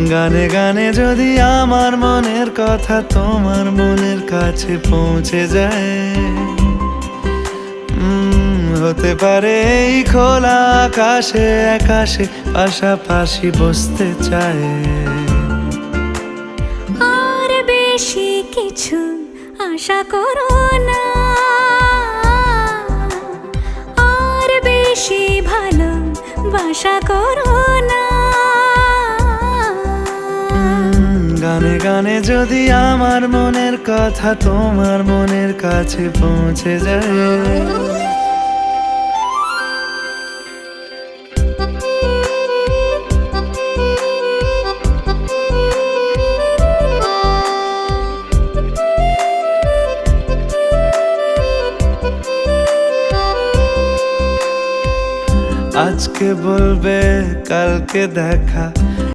গানে গানে যদি আমার মনের কথা তোমার মনের কাছে পৌঁছে যায়, হতে পারে এই খোলা আকাশে আকাশে পাশাপাশি বসতে চায়। আর বেশি কিছু আশা করো না, আর বেশি ভালোবাসা করো না। গানে গানে যদি আমার মনের কথা তোমার মনের কাছে পৌঁছে যায়। আজকে বলবে কালকে দেখা,